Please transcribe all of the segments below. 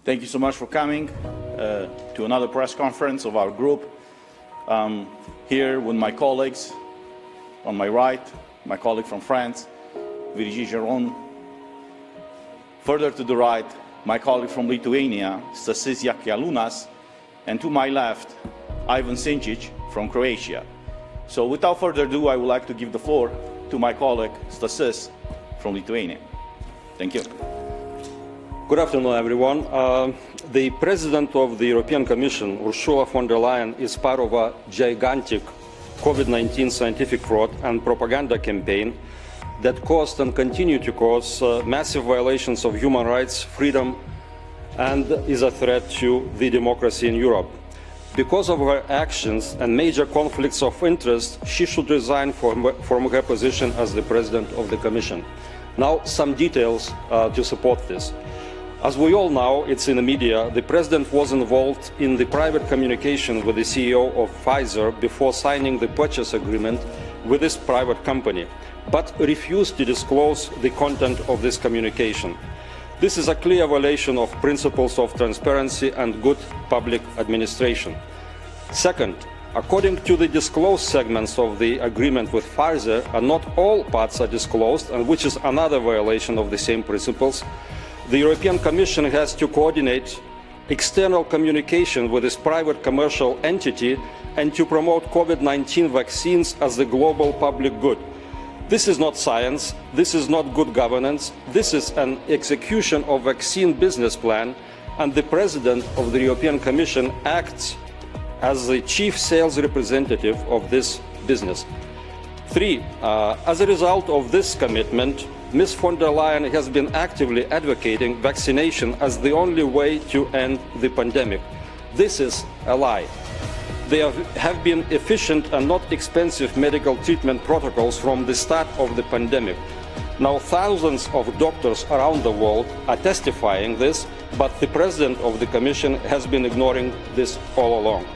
Thank you so much for coming to another press conference of our group. Here with my colleagues, on my right, my colleague from France, Virginie Geron. Further to the right, my colleague from Lithuania, Stasys Jakialunas, and to my left, Ivan Sinčić from Croatia. So without further ado, I would like to give the floor to my colleague, Stasys from Lithuania. Thank you. Good afternoon, everyone. The President of the European Commission, Ursula von der Leyen, is part of a gigantic COVID-19 scientific fraud and propaganda campaign that caused and continue to cause massive violations of human rights, freedom, and is a threat to the democracy in Europe. Because of her actions and major conflicts of interest, she should resign from her position as the President of the Commission. Now, some details to support this. As we all know, it's in the media, the President was involved in the private communication with the CEO of Pfizer before signing the purchase agreement with this private company, but refused to disclose the content of this communication. This is a clear violation of principles of transparency and good public administration. Second, according to the disclosed segments of the agreement with Pfizer, and not all parts are disclosed, and which is another violation of the same principles, the European Commission has to coordinate external communication with this private commercial entity and to promote COVID-19 vaccines as the global public good. This is not science, this is not good governance, this is an execution of vaccine business plan, and the President of the European Commission acts as the chief sales representative of this business. Three, as a result of this commitment, Ms. von der Leyen has been actively advocating vaccination as the only way to end the pandemic. This is a lie. There have been efficient and not expensive medical treatment protocols from the start of the pandemic. Now thousands of doctors around the world are testifying this, but the President of the Commission has been ignoring this all along.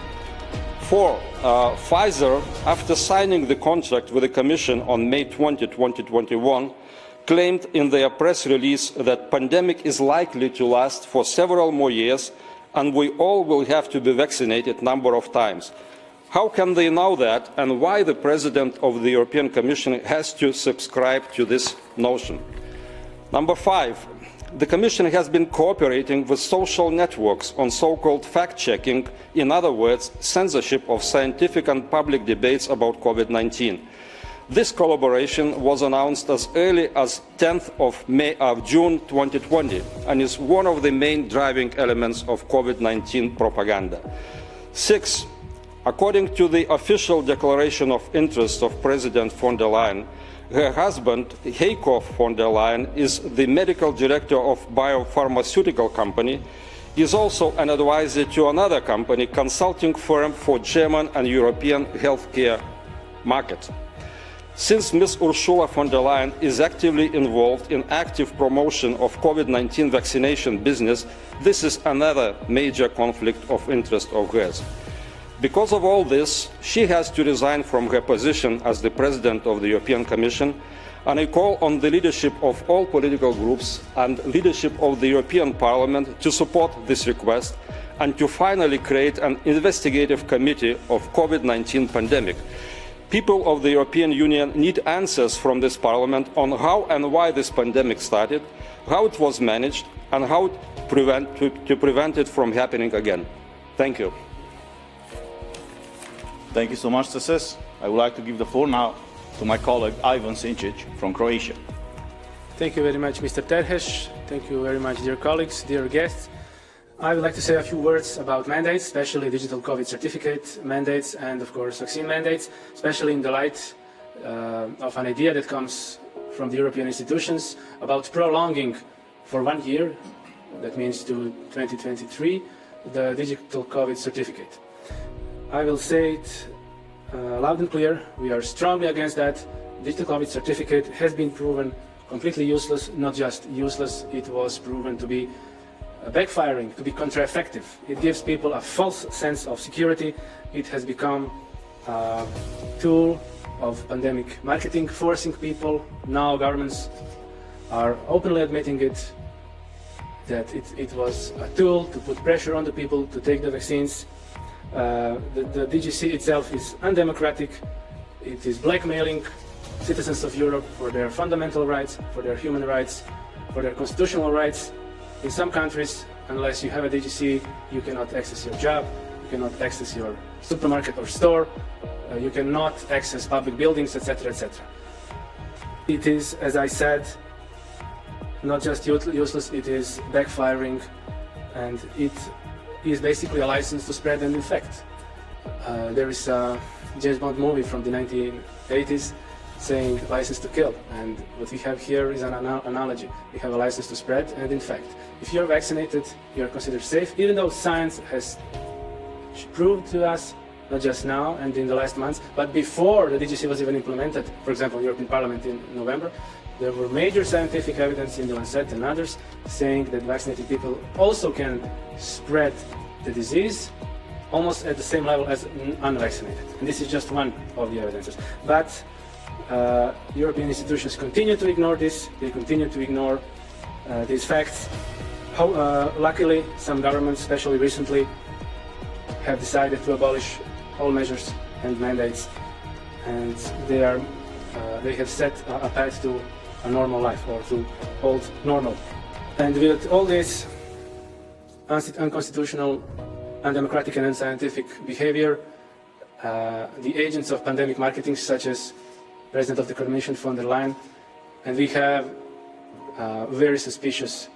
Four, Pfizer, after signing the contract with the Commission on May 20, 2021, claimed in their press release that the pandemic is likely to last for several more years and we all will have to be vaccinated a number of times. How can they know that, and why the President of the European Commission has to subscribe to this notion? Number five, the Commission has been cooperating with social networks on so-called fact-checking, in other words, censorship of scientific and public debates about COVID-19. This collaboration was announced as early as 10th of June 2020 and is one of the main driving elements of COVID-19 propaganda. Six, according to the official declaration of interest of President von der Leyen, her husband, Heiko von der Leyen, is the medical director of a biopharmaceutical company. He is also an advisor to another company, consulting firm for German and European healthcare market. Since Ms. Ursula von der Leyen is actively involved in active promotion of COVID-19 vaccination business, this is another major conflict of interest of hers. Because of all this, she has to resign from her position as the President of the European Commission, and I call on the leadership of all political groups and leadership of the European Parliament to support this request and to finally create an investigative committee of COVID-19 pandemic. People of the European Union need answers from this Parliament on how and why this pandemic started, how it was managed, and how to prevent it from happening again. Thank you. Thank you so much, Stasys. I would like to give the floor now to my colleague Ivan Sinčić from Croatia. Thank you very much, Mr. Terhes. Thank you very much, dear colleagues, dear guests. I would like to say a few words about mandates, especially digital COVID certificate mandates and, of course, vaccine mandates, especially in the light of an idea that comes from the European institutions about prolonging for 1 year, that means to 2023, the digital COVID certificate. I will say it loud and clear, we are strongly against that. Digital COVID certificate has been proven completely useless, not just useless, it was proven to be backfiring, to be counter-effective. It gives people a false sense of security. It has become a tool of pandemic marketing, forcing people. Now governments are openly admitting it. that it was a tool to put pressure on the people to take the vaccines. The DGC itself is undemocratic. It is blackmailing citizens of Europe for their fundamental rights, for their human rights, for their constitutional rights. In some countries, unless you have a DGC, you cannot access your job, you cannot access your supermarket or store, you cannot access public buildings, etc., etc. It is, as I said, not just useless, it is backfiring, and it is basically a license to spread and infect. There is a James Bond movie from the 1980s saying license to kill, and what we have here is an analogy. We have a license to spread and infect. If you're vaccinated, you're considered safe, even though science has proved to us, not just now and in the last months, but before the DGC was even implemented, for example, in European Parliament in November, there were major scientific evidence in the Lancet and others saying that vaccinated people also can spread the disease almost at the same level as unvaccinated. And this is just one of the evidences. But European institutions continue to ignore this, they continue to ignore these facts. Luckily, some governments, especially recently, have decided to abolish all measures and mandates, and they have set a path to a normal life, or to old normal. And with all this unconstitutional, undemocratic and unscientific behavior, the agents of pandemic marketing, such as President of the Commission von der Leyen, and we have very suspicious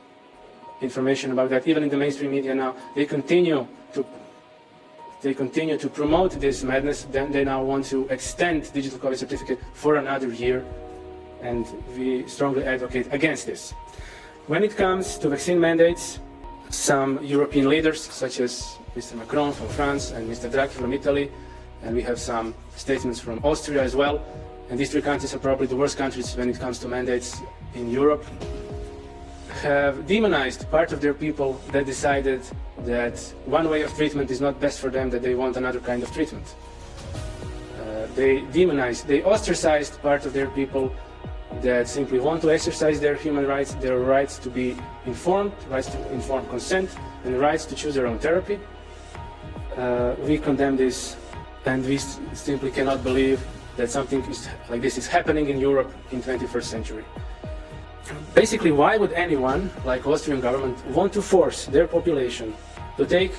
information about that, even in the mainstream media now, they continue to promote this madness. Then they now want to extend digital COVID certificate for another year, and we strongly advocate against this. When it comes to vaccine mandates, some European leaders, such as Mr. Macron from France and Mr. Draghi from Italy, and we have some statements from Austria as well, and these three countries are probably the worst countries when it comes to mandates in Europe, have demonized part of their people that decided that one way of treatment is not best for them, that they want another kind of treatment. They ostracized part of their people that simply want to exercise their human rights, their rights to be informed, rights to informed consent, and rights to choose their own therapy. We condemn this, and we simply cannot believe that something like this is happening in Europe in 21st century. Basically, why would anyone, like Austrian government, want to force their population to take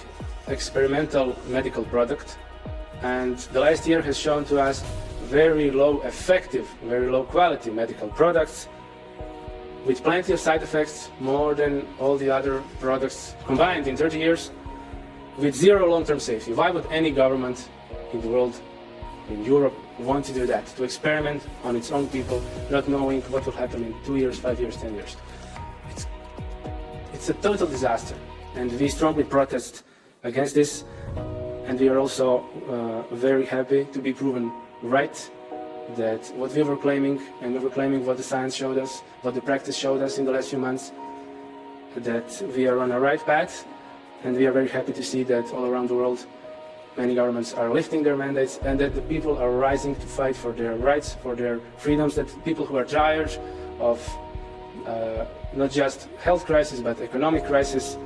experimental medical product? And the last year has shown to us very low effective, very low quality medical products with plenty of side effects, more than all the other products combined in 30 years, with zero long-term safety. Why would any government in the world, in Europe, want to do that, to experiment on its own people, not knowing what will happen in 2 years, 5 years, 10 years? It's a total disaster, and we strongly protest against this, and we are also very happy to be proven right, that what we were claiming, and we were claiming what the science showed us, what the practice showed us in the last few months, that we are on a right path, and we are very happy to see that all around the world many governments are lifting their mandates, and that the people are rising to fight for their rights, for their freedoms, that people who are tired of not just health crisis but economic crisis,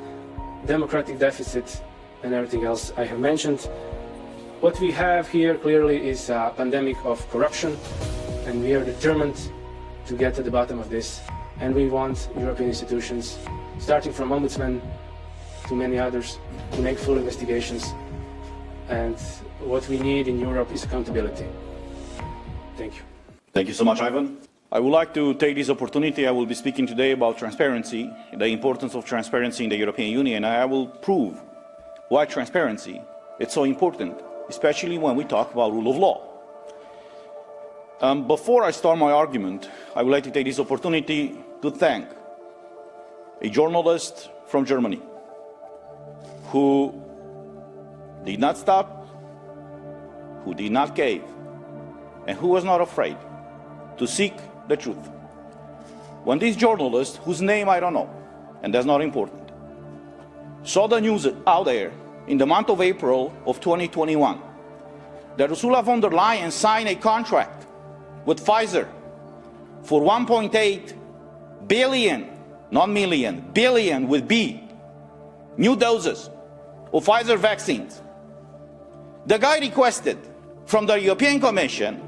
democratic deficit, and everything else I have mentioned. What we have here clearly is a pandemic of corruption, and we are determined to get to the bottom of this, and we want European institutions, starting from Ombudsman to many others, to make full investigations. And what we need in Europe is accountability. Thank you. Thank you so much, Ivan. I would like to take this opportunity. I will be speaking today about transparency, the importance of transparency in the European Union, and I will prove why transparency is so important, especially when we talk about rule of law. Before I start my argument, I would like to take this opportunity to thank a journalist from Germany who did not stop, who did not cave, and who was not afraid to seek the truth. When this journalist, whose name I don't know, and that's not important, saw the news out there in the month of April of 2021 that Ursula von der Leyen signed a contract with Pfizer for $1.8 billion, not million, billion with B, new doses of Pfizer vaccines. The guy requested from the European Commission,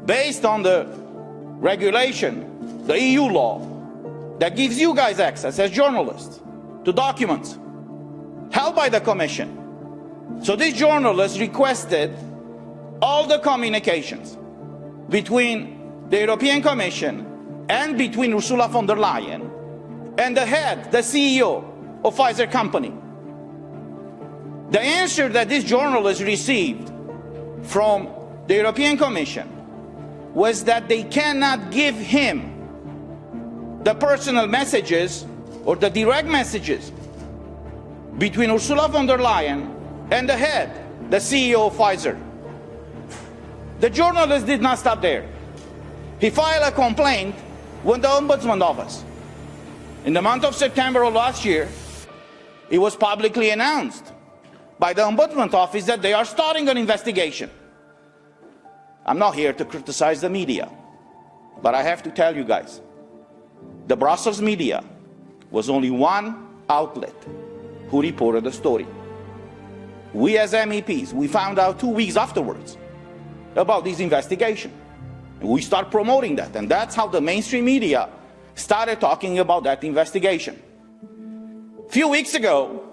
based on the regulation, the EU law, that gives you guys access as journalists to documents held by the Commission. So this journalist requested all the communications between the European Commission and between Ursula von der Leyen and the head, the CEO of Pfizer company. The answer that this journalist received from the European Commission was that they cannot give him the personal messages or the direct messages between Ursula von der Leyen and the head, the CEO of Pfizer. The journalist did not stop there. He filed a complaint with the Ombudsman Office. In the month of September of last year, it was publicly announced by the Ombudsman Office that they are starting an investigation. I'm not here to criticize the media, but I have to tell you guys, the Brussels media was only one outlet who reported the story. We as MEPs, we found out 2 weeks afterwards about this investigation. We start promoting that, and that's how the mainstream media started talking about that investigation. A few weeks ago,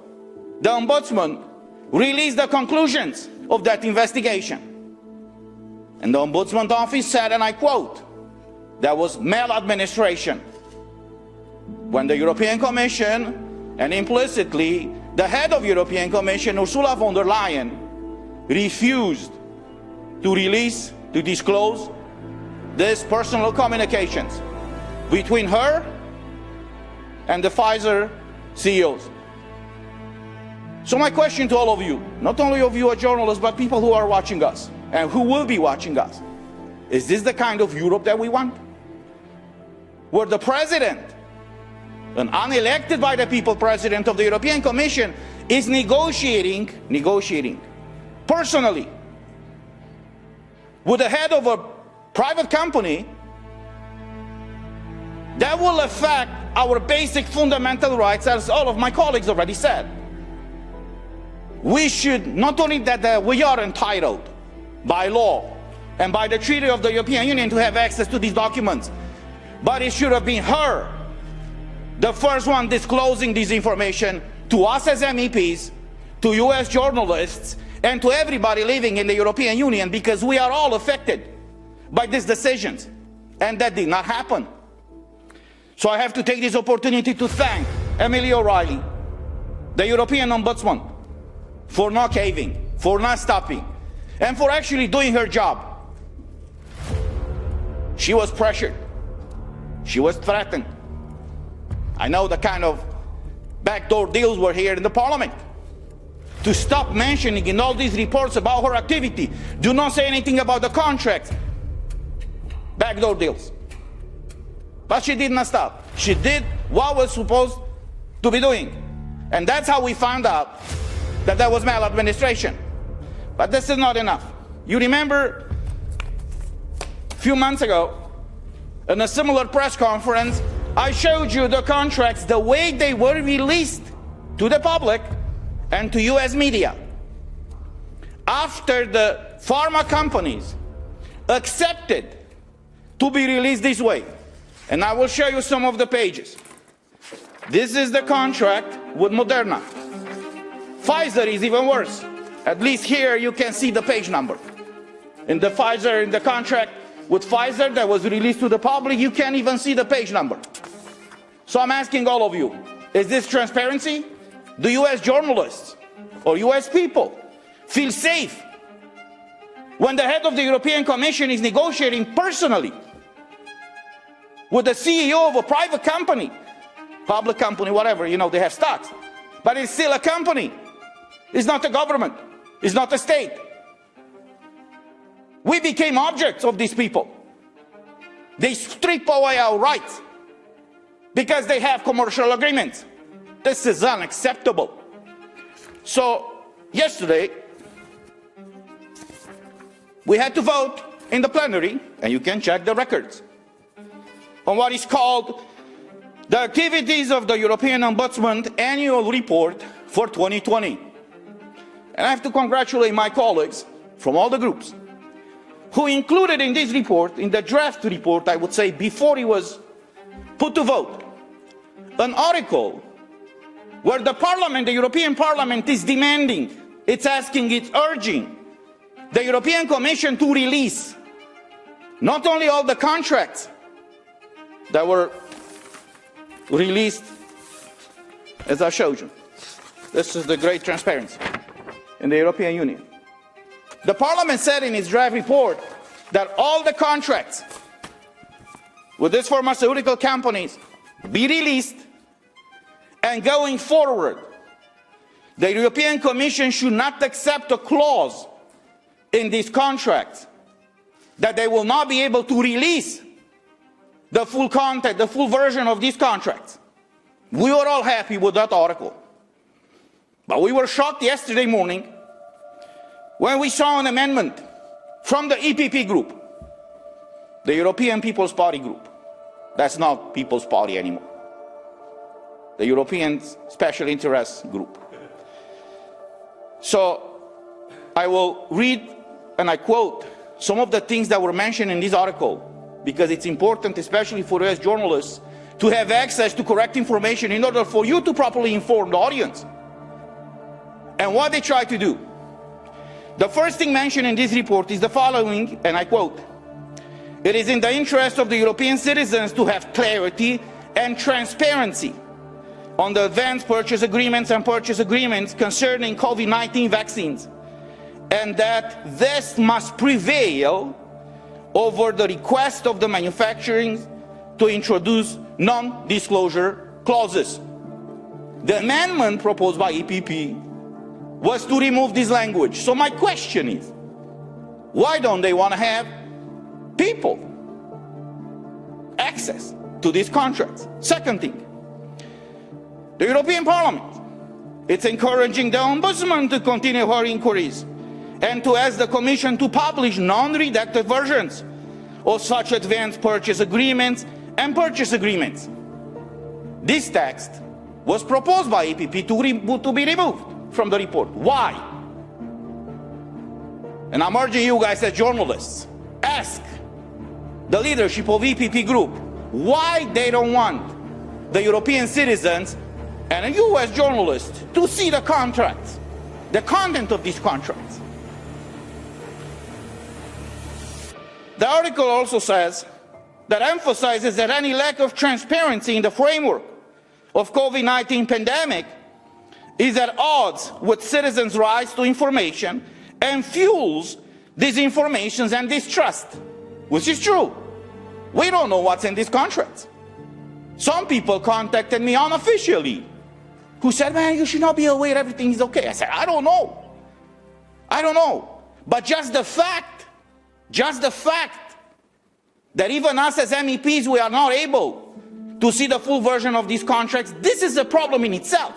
the Ombudsman released the conclusions of that investigation. And the Ombudsman Office said, and I quote, there was maladministration when the European Commission, and implicitly the head of European Commission, Ursula von der Leyen, refused to release, to disclose these personal communications between her and the Pfizer CEOs. So my question to all of you, not only of you as journalists, but people who are watching us and who will be watching us, is this the kind of Europe that we want? Where the president, an unelected by the people president of the European Commission, is negotiating personally with the head of a private company that will affect our basic fundamental rights, as all of my colleagues already said. We should, not only that we are entitled by law and by the Treaty of the European Union to have access to these documents, but it should have been her, the first one disclosing this information to us as MEPs, to you as journalists, and to everybody living in the European Union, because we are all affected by these decisions, and that did not happen. So I have to take this opportunity to thank Emily O'Reilly, the European Ombudsman, for not caving, for not stopping, and for actually doing her job. She was pressured. She was threatened. I know the kind of backdoor deals were here in the Parliament. To stop mentioning in all these reports about her activity, do not say anything about the contracts. Backdoor deals. But she did not stop. She did what was supposed to be doing. And that's how we found out that there was maladministration. But this is not enough. You remember a few months ago, in a similar press conference, I showed you the contracts, the way they were released to the public and to US media. After the pharma companies accepted to be released this way, and I will show you some of the pages. This is the contract with Moderna. Pfizer is even worse. At least here you can see the page number. In the contract with Pfizer that was released to the public, you can't even see the page number. So I'm asking all of you, is this transparency? Do you as journalists or you as people feel safe when the head of the European Commission is negotiating personally with the CEO of a private company, public company, whatever, you know, they have stocks, but it's still a company. It's not a government. It's not a state. We became objects of these people. They strip away our rights because they have commercial agreements. This is unacceptable. So yesterday, we had to vote in the plenary, and you can check the records, on what is called the activities of the European Ombudsman annual report for 2020. And I have to congratulate my colleagues from all the groups who included in this report, in the draft report, I would say, before it was put to vote, an article where the Parliament, the European Parliament, is demanding, it's asking, it's urging the European Commission to release not only all the contracts that were released, as I showed you. This is the great transparency in the European Union. The Parliament said in its draft report that all the contracts with these pharmaceutical companies be released, and going forward, the European Commission should not accept a clause in these contracts that they will not be able to release the full content, the full version of these contracts. We were all happy with that article. But we were shocked yesterday morning when we saw an amendment from the EPP group, the European People's Party group. That's not People's Party anymore. The European Special Interest Group. So I will read and I quote some of the things that were mentioned in this article, because it's important, especially for us journalists, to have access to correct information in order for you to properly inform the audience. And what they try to do. The first thing mentioned in this report is the following, and I quote, "It is in the interest of the European citizens to have clarity and transparency on the advance purchase agreements and purchase agreements concerning COVID-19 vaccines, and that this must prevail over the request of the manufacturers to introduce non-disclosure clauses." The amendment proposed by EPP was to remove this language. So my question is, why don't they want to have people access to these contracts? Second thing, the European Parliament, it's encouraging the Ombudsman to continue her inquiries and to ask the Commission to publish non-redacted versions of such advanced purchase agreements and purchase agreements. This text was proposed by EPP to be removed from the report. Why? And I'm urging you guys as journalists, ask the leadership of EPP group why they don't want the European citizens and you as journalists to see the contracts, the content of these contracts. The article also says that emphasizes that any lack of transparency in the framework of COVID-19 pandemic is at odds with citizens' rights to information and fuels disinformation and distrust, which is true. We don't know what's in these contracts. Some people contacted me unofficially who said, "Man, you should not be aware everything is okay." I said, I don't know. But just the fact that even us as MEPs, we are not able to see the full version of these contracts, this is a problem in itself.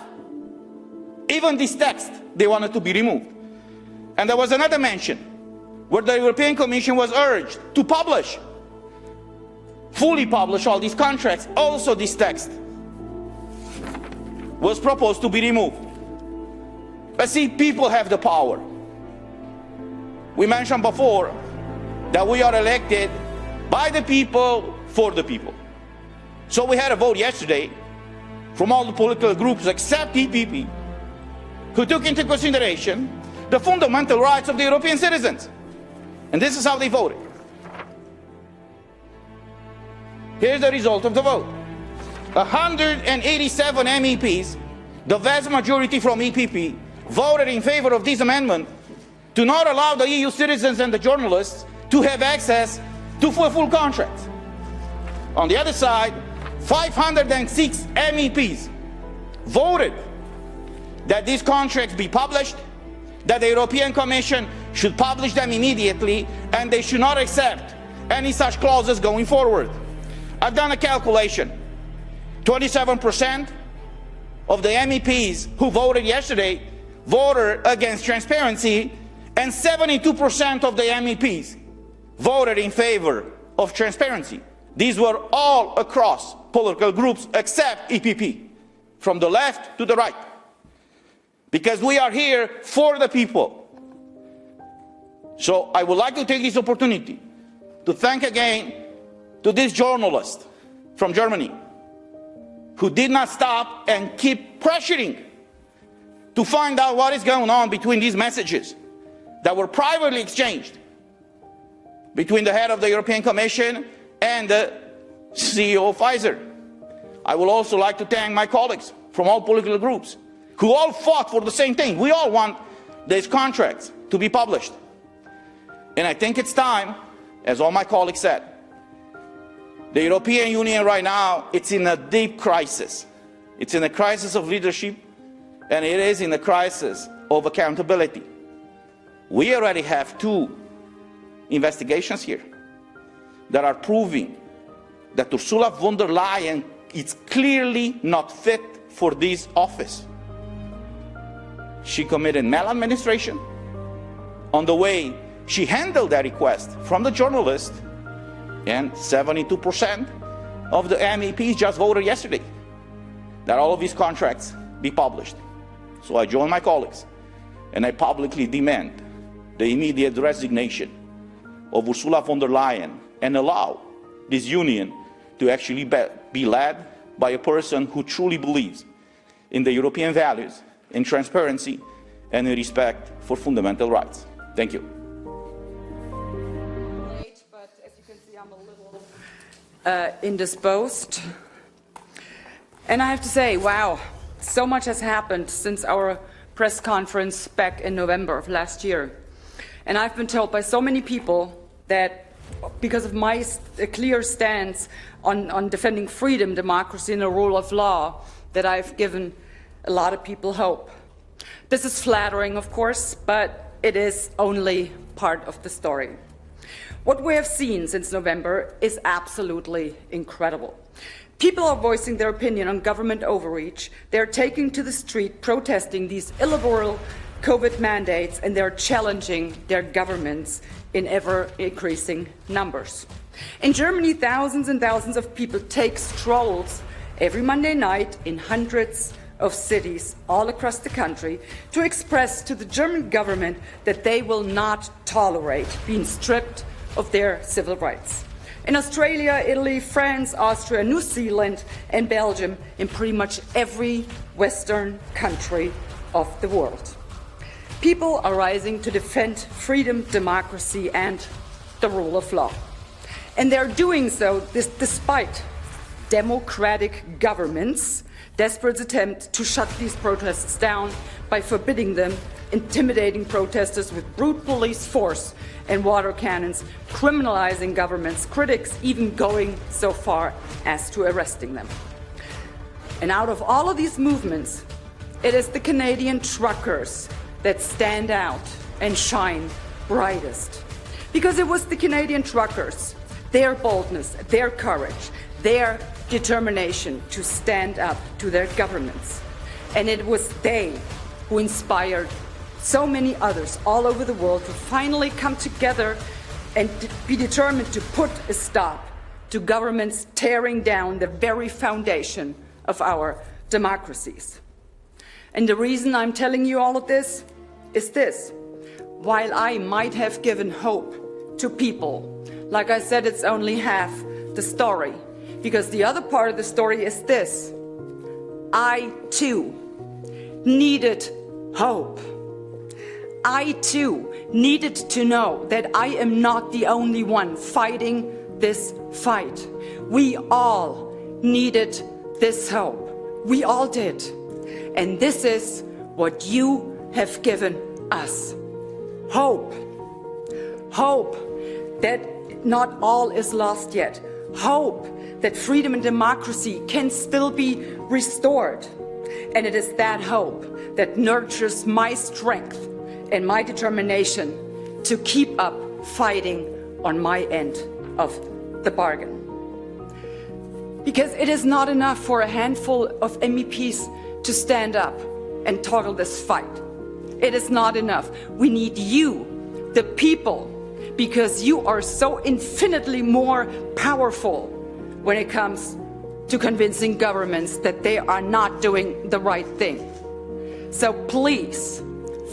Even this text, they wanted to be removed. And there was another mention where the European Commission was urged to publish, fully publish all these contracts. Also this text was proposed to be removed. But see, people have the power. We mentioned before that we are elected by the people, for the people. So we had a vote yesterday from all the political groups except EPP, who took into consideration the fundamental rights of the European citizens. And this is how they voted. Here's the result of the vote. 187 MEPs, the vast majority from EPP, voted in favor of this amendment to not allow the EU citizens and the journalists to have access to full contracts. On the other side, 506 MEPs voted that these contracts be published, that the European Commission should publish them immediately, and they should not accept any such clauses going forward. I've done a calculation. 27% of the MEPs who voted yesterday voted against transparency, and 72% of the MEPs voted in favor of transparency. These were all across political groups except EPP, from the left to the right. Because we are here for the people. So I would like to take this opportunity to thank again to this journalist from Germany who did not stop and keep pressuring to find out what is going on between these messages that were privately exchanged between the head of the European Commission and the CEO of Pfizer. I would also like to thank my colleagues from all political groups who all fought for the same thing. We all want these contracts to be published. And I think it's time, as all my colleagues said, the European Union right now, it's in a deep crisis. It's in a crisis of leadership, and it is in a crisis of accountability. We already have 2 investigations here that are proving that Ursula von der Leyen is clearly not fit for this office. She committed maladministration on the way she handled that request from the journalist, and 72% of the MEPs just voted yesterday that all of these contracts be published. So I join my colleagues and I publicly demand the immediate resignation of Ursula von der Leyen and allow this union to actually be led by a person who truly believes in the European values, in transparency, and in respect for fundamental rights. Thank you. But as you can see, I'm a little indisposed. And I have to say, wow, so much has happened since our press conference back in November of last year. And I've been told by so many people that because of my clear stance on defending freedom, democracy, and the rule of law, that I've given a lot of people hope. This is flattering, of course, but it is only part of the story. What we have seen since November is absolutely incredible. People are voicing their opinion on government overreach. They're taking to the street, protesting these illiberal COVID mandates, and they're challenging their governments in ever-increasing numbers. In Germany, thousands and thousands of people take strolls every Monday night in hundreds of cities all across the country to express to the German government that they will not tolerate being stripped of their civil rights. In Australia, Italy, France, Austria, New Zealand, and Belgium, in pretty much every Western country of the world, people are rising to defend freedom, democracy, and the rule of law. And they're doing so despite democratic governments' desperate attempt to shut these protests down by forbidding them, intimidating protesters with brute police force and water cannons, criminalizing governments, critics even going so far as to arresting them. And out of all of these movements, it is the Canadian truckers that stand out and shine brightest. Because it was the Canadian truckers, their boldness, their courage, their determination to stand up to their governments. And it was they who inspired so many others all over the world to finally come together and be determined to put a stop to governments tearing down the very foundation of our democracies. And the reason I'm telling you all of this is this. While I might have given hope to people, like I said, it's only half the story. Because the other part of the story is this. I, too, needed hope. I, too, needed to know that I am not the only one fighting this fight. We all needed this hope. We all did. And this is what you have given us. Hope. Hope that not all is lost yet. Hope that freedom and democracy can still be restored. And it is that hope that nurtures my strength and my determination to keep up fighting on my end of the bargain. Because it is not enough for a handful of MEPs to stand up and toggle this fight. It is not enough. We need you, the people, because you are so infinitely more powerful when it comes to convincing governments that they are not doing the right thing. So please,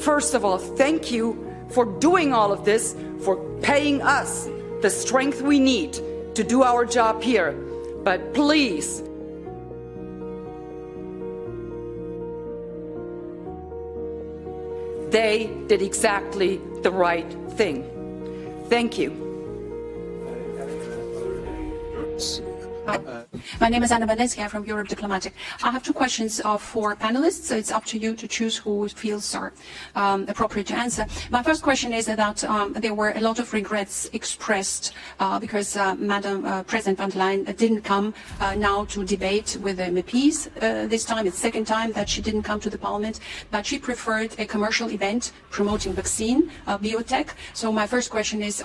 first of all, thank you for doing all of this, for paying us the strength we need to do our job here. But please, they did exactly the right thing. Thank you. My name is Anna Badensky. I'm from Eurodeputati. I have two questions for panelists. It's up to you to choose who feels are appropriate to answer. My first question is that there were a lot of regrets expressed because Madam President von der Leyen didn't come now to debate with the MEPs this time. It's the second time that she didn't come to the Parliament, but she preferred a commercial event promoting vaccine, biotech. So my first question is,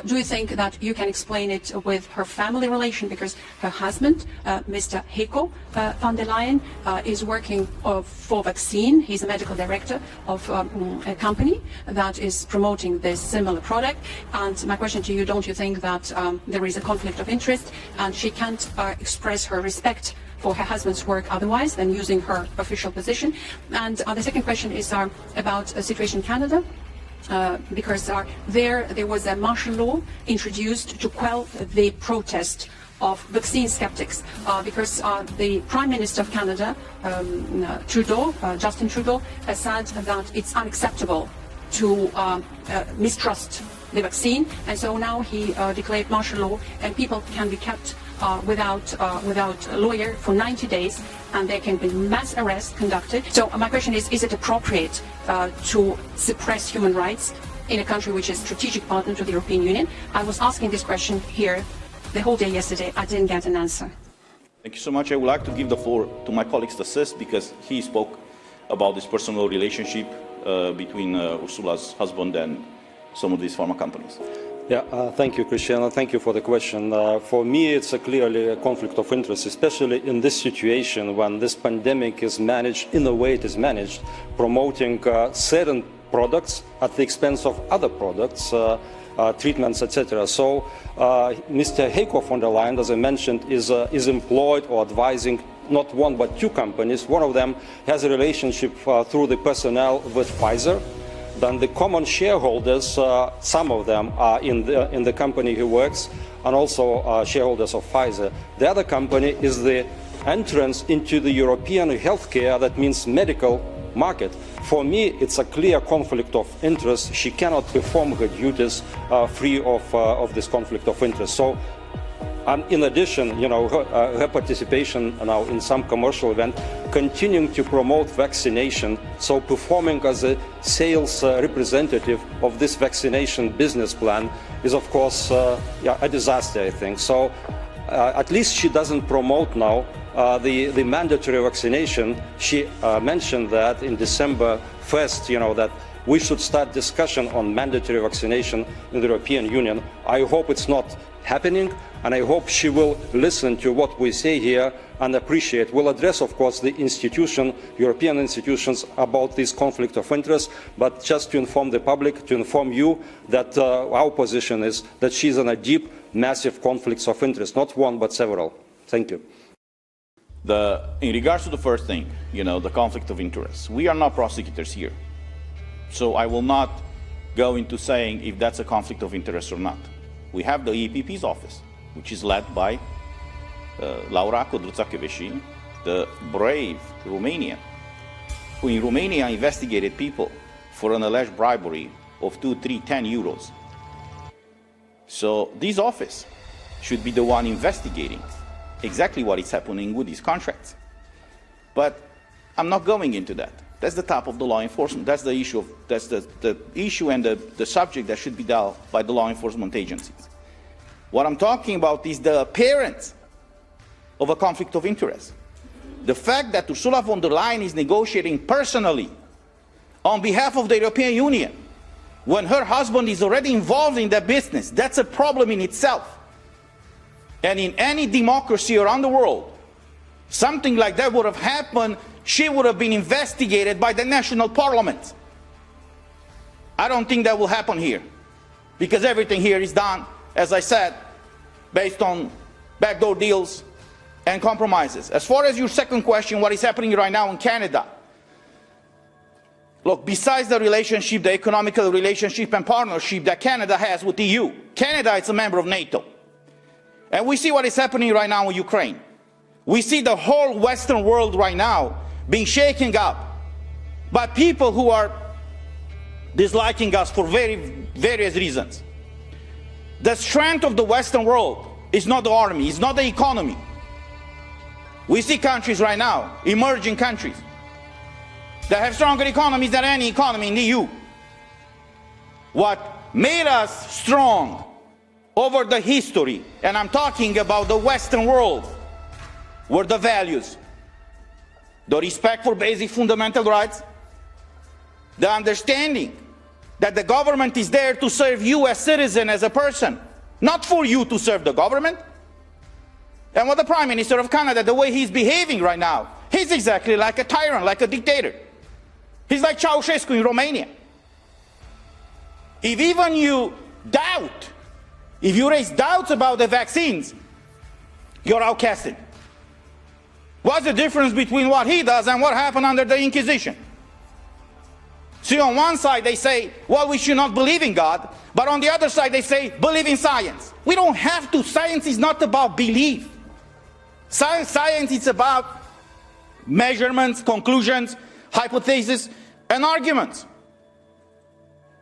do you think that you can explain it with her family relation? Because her husband, Mr. Heiko von der Leyen, is working for vaccine. He's a medical director of a company that is promoting this similar product. And my question to you, don't you think that there is a conflict of interest and she can't express her respect for her husband's work otherwise than using her official position? And the second question is about the situation in Canada. Because there was a martial law introduced to quell the protest of vaccine skeptics, because the Prime Minister of Canada, Justin Trudeau, has said that it's unacceptable to mistrust the vaccine, and so now he declared martial law, and people can be kept without a lawyer for 90 days, and there can be mass arrests conducted. So my question is it appropriate to suppress human rights in a country which is a strategic partner to the European Union? I was asking this question here the whole day yesterday. I didn't get an answer. Thank you so much. I would like to give the floor to my colleague Stasis, because he spoke about this personal relationship between Ursula's husband and some of these pharma companies. Yeah, thank you, Christian, and thank you for the question. For me, it's clearly a conflict of interest, especially in this situation when this pandemic is managed in the way it is managed, promoting certain products at the expense of other products, treatments, etc. So Mr. Heiko von der Leyen, as I mentioned, is employed or advising not one but two companies. One of them has a relationship through the personnel with Pfizer. Then the common shareholders, some of them are in the company he works, and also shareholders of Pfizer. The other company is the entrance into the European healthcare, that means medical market. For me, it's a clear conflict of interest. She cannot perform her duties free of this conflict of interest. So, in addition, her participation now in some commercial event, continuing to promote vaccination, so performing as a sales representative of this vaccination business plan is, of course, a disaster, I think. So, at least she doesn't promote now the mandatory vaccination. She mentioned that in December 1st, that we should start discussion on mandatory vaccination in the European Union. I hope it's not happening, and I hope she will listen to what we say here and appreciate. We'll address, of course, the European institutions about this conflict of interest, but just to inform the public, to inform you that our position is that she's in a deep, massive conflicts of interest, not one but several. Thank you. In regards to the first thing, the conflict of interest, we are not prosecutors here. So I will not go into saying if that's a conflict of interest or not. We have the EPP's office, which is led by Laura Codruța-Kövesi, the brave Romanian, who in Romania investigated people for an alleged bribery of 2, 3, 10 euros. So this office should be the one investigating exactly what is happening with these contracts. But I'm not going into that. That's the top of the law enforcement. That's the issue. That's the issue and the subject that should be dealt by the law enforcement agencies. What I'm talking about is the appearance of a conflict of interest. The fact that Ursula von der Leyen is negotiating personally on behalf of the European Union when her husband is already involved in that business, that's a problem in itself. And in any democracy around the world, something like that would have happened. She would have been investigated by the national parliament. I don't think that will happen here, because everything here is done, as I said, based on backdoor deals, and compromises. As far as your second question, what is happening right now in Canada? Look, besides the relationship, the economical relationship and partnership that Canada has with the EU, Canada is a member of NATO. And we see what is happening right now in Ukraine. We see the whole Western world right now being shaken up by people who are disliking us for various reasons. The strength of the Western world is not the army, it's not the economy. We see countries right now, emerging countries, that have stronger economies than any economy in the EU. What made us strong over the history, and I'm talking about the Western world, were the values. The respect for basic fundamental rights, the understanding that the government is there to serve you as citizen, as a person, not for you to serve the government. And what the Prime Minister of Canada, the way he's behaving right now, he's exactly like a tyrant, like a dictator. He's like Ceausescu in Romania. If even you doubt, if you raise doubts about the vaccines, you're outcasted. What's the difference between what he does and what happened under the Inquisition? See, on one side they say, well, we should not believe in God, but on the other side they say, believe in science. We don't have to. Science is not about belief. Science is about measurements, conclusions, hypotheses, and arguments.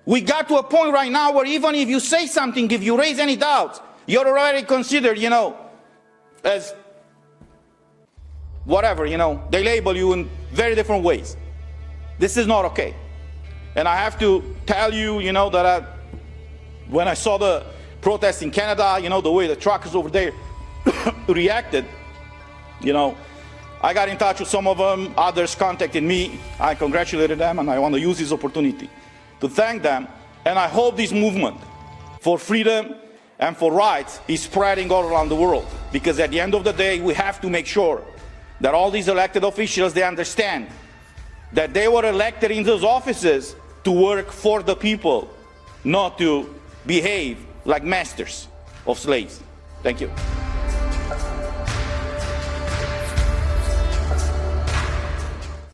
We got to a point right now where even if you say something, if you raise any doubts, you're already considered, as whatever, they label you in very different ways. This is not okay. And I have to tell you, that when I saw the protests in Canada, the way the truckers over there reacted, I got in touch with some of them, others contacted me, I congratulated them, and I want to use this opportunity to thank them. And I hope this movement for freedom and for rights is spreading all around the world. Because at the end of the day, we have to make sure that all these elected officials, they understand that they were elected in those offices to work for the people, not to behave like masters of slaves. Thank you.